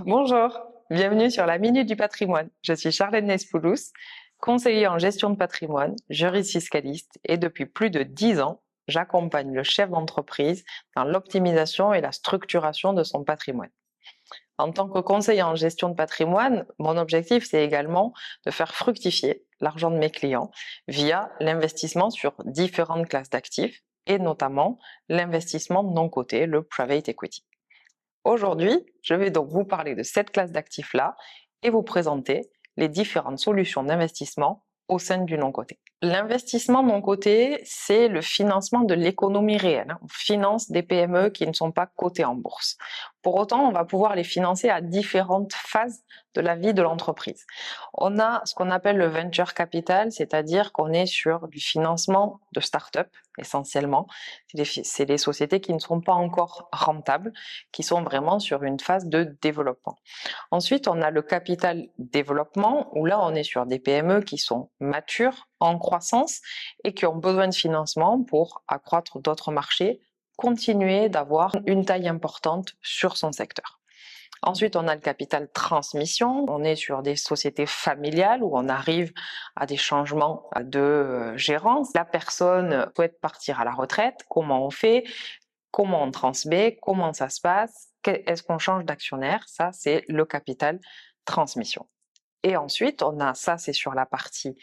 Bonjour, bienvenue sur la Minute du Patrimoine. Je suis Charlène Nespoulos, conseiller en gestion de patrimoine, juriste fiscaliste et depuis plus de 10 ans, j'accompagne le chef d'entreprise dans l'optimisation et la structuration de son patrimoine. En tant que conseiller en gestion de patrimoine, mon objectif c'est également de faire fructifier l'argent de mes clients via l'investissement sur différentes classes d'actifs et notamment l'investissement non coté, le private equity. Aujourd'hui, je vais donc vous parler de cette classe d'actifs-là et vous présenter les différentes solutions d'investissement au sein du non-coté. L'investissement non coté, c'est le financement de l'économie réelle. On finance des PME qui ne sont pas cotées en bourse. Pour autant, on va pouvoir les financer à différentes phases de la vie de l'entreprise. On a ce qu'on appelle le venture capital, c'est-à-dire qu'on est sur du financement de start-up essentiellement. C'est des sociétés qui ne sont pas encore rentables, qui sont vraiment sur une phase de développement. Ensuite, on a le capital développement, où là, on est sur des PME qui sont matures, en croissance, et qui ont besoin de financement pour accroître d'autres marchés, continuer d'avoir une taille importante sur son secteur. Ensuite, on a le capital transmission. On est sur des sociétés familiales où on arrive à des changements de gérance. La personne souhaite partir à la retraite. Comment on fait? Comment on transmet? Comment ça se passe? Est-ce qu'on change d'actionnaire? Ça, c'est le capital transmission. Et ensuite, on a ça, c'est sur la partie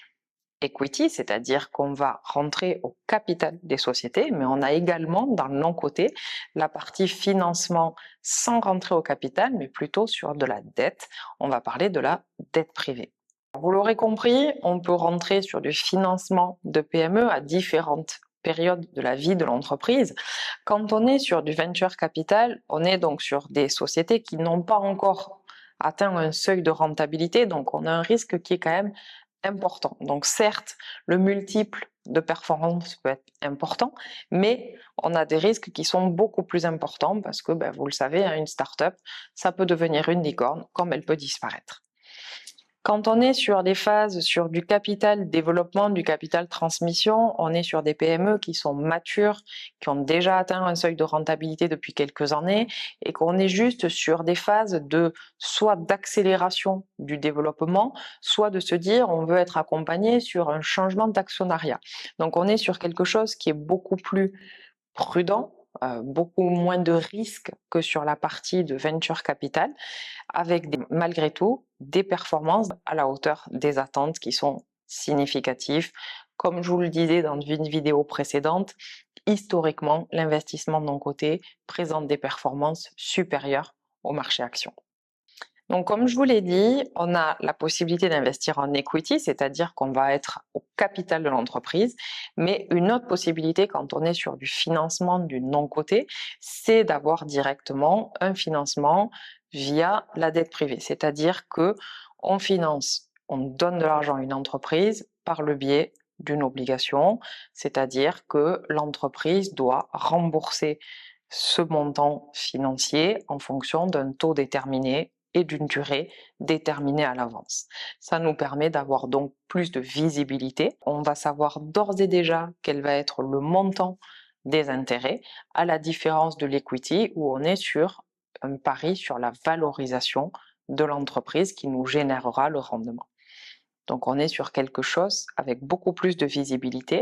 equity, c'est-à-dire qu'on va rentrer au capital des sociétés, mais on a également dans le non-coté la partie financement sans rentrer au capital, mais plutôt sur de la dette. On va parler de la dette privée. Vous l'aurez compris, on peut rentrer sur du financement de PME à différentes périodes de la vie de l'entreprise. Quand on est sur du venture capital, on est donc sur des sociétés qui n'ont pas encore atteint un seuil de rentabilité, donc on a un risque qui est quand même important. Donc certes, le multiple de performance peut être important, mais on a des risques qui sont beaucoup plus importants parce que, vous le savez, une start-up, ça peut devenir une licorne comme elle peut disparaître. Quand on est sur des phases sur du capital développement, du capital transmission, on est sur des PME qui sont matures, qui ont déjà atteint un seuil de rentabilité depuis quelques années et qu'on est juste sur des phases de soit d'accélération du développement, soit de se dire on veut être accompagné sur un changement d'actionnariat. Donc on est sur quelque chose qui est beaucoup plus prudent, beaucoup moins de risques que sur la partie de venture capital, avec malgré tout des performances à la hauteur des attentes qui sont significatives. Comme je vous le disais dans une vidéo précédente, historiquement, l'investissement non coté présente des performances supérieures au marché action. Donc, comme je vous l'ai dit, on a la possibilité d'investir en equity, c'est-à-dire qu'on va être au capital de l'entreprise, mais une autre possibilité quand on est sur du financement du non-coté, c'est d'avoir directement un financement via la dette privée, c'est-à-dire que on finance, on donne de l'argent à une entreprise par le biais d'une obligation, c'est-à-dire que l'entreprise doit rembourser ce montant financier en fonction d'un taux déterminé et d'une durée déterminée à l'avance. Ça nous permet d'avoir donc plus de visibilité. On va savoir d'ores et déjà quel va être le montant des intérêts, à la différence de l'equity où on est sur un pari sur la valorisation de l'entreprise qui nous générera le rendement. Donc on est sur quelque chose avec beaucoup plus de visibilité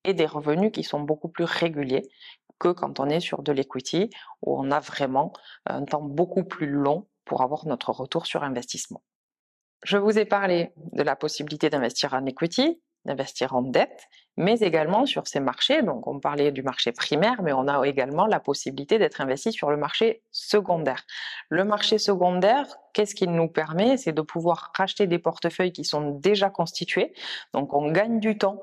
et des revenus qui sont beaucoup plus réguliers que quand on est sur de l'equity où on a vraiment un temps beaucoup plus long pour avoir notre retour sur investissement. Je vous ai parlé de la possibilité d'investir en equity, d'investir en dette, mais également sur ces marchés. Donc on parlait du marché primaire, mais on a également la possibilité d'être investi sur le marché secondaire. Le marché secondaire, qu'est-ce qu'il nous permet? C'est de pouvoir racheter des portefeuilles qui sont déjà constitués. Donc on gagne du temps.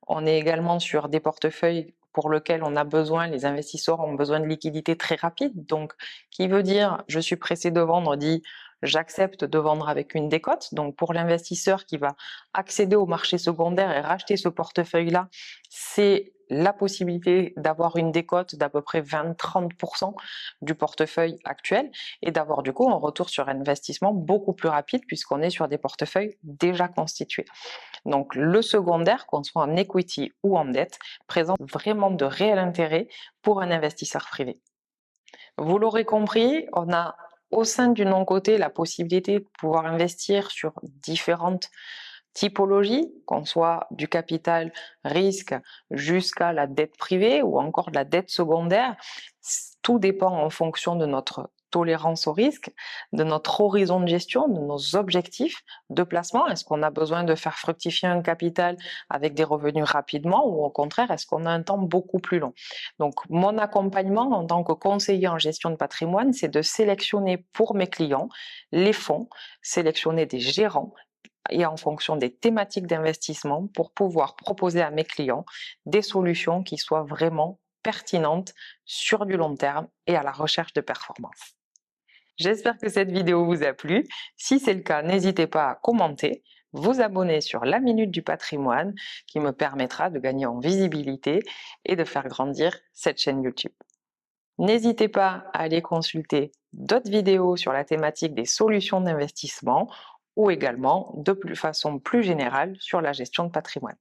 On est également sur des portefeuilles pour lesquels on a besoin, les investisseurs ont besoin de liquidités très rapides. Donc, qui veut dire, je suis pressé de vendre, dit j'accepte de vendre avec une décote. Donc pour l'investisseur qui va accéder au marché secondaire et racheter ce portefeuille-là, c'est la possibilité d'avoir une décote d'à peu près 20-30% du portefeuille actuel et d'avoir du coup un retour sur investissement beaucoup plus rapide puisqu'on est sur des portefeuilles déjà constitués. Donc le secondaire, qu'on soit en equity ou en dette, présente vraiment de réels intérêts pour un investisseur privé. Vous l'aurez compris, on a au sein du non-coté la possibilité de pouvoir investir sur différentes typologies, qu'on soit du capital risque jusqu'à la dette privée ou encore de la dette secondaire. Tout dépend en fonction de notre tolérance au risque, de notre horizon de gestion, de nos objectifs de placement. Est-ce qu'on a besoin de faire fructifier un capital avec des revenus rapidement ou au contraire, est-ce qu'on a un temps beaucoup plus long? Donc, mon accompagnement en tant que conseiller en gestion de patrimoine, c'est de sélectionner pour mes clients les fonds, sélectionner des gérants et en fonction des thématiques d'investissement pour pouvoir proposer à mes clients des solutions qui soient vraiment pertinentes sur du long terme et à la recherche de performance. J'espère que cette vidéo vous a plu. Si c'est le cas, n'hésitez pas à commenter, vous abonner sur la Minute du Patrimoine qui me permettra de gagner en visibilité et de faire grandir cette chaîne YouTube. N'hésitez pas à aller consulter d'autres vidéos sur la thématique des solutions d'investissement ou également de façon plus générale sur la gestion de patrimoine.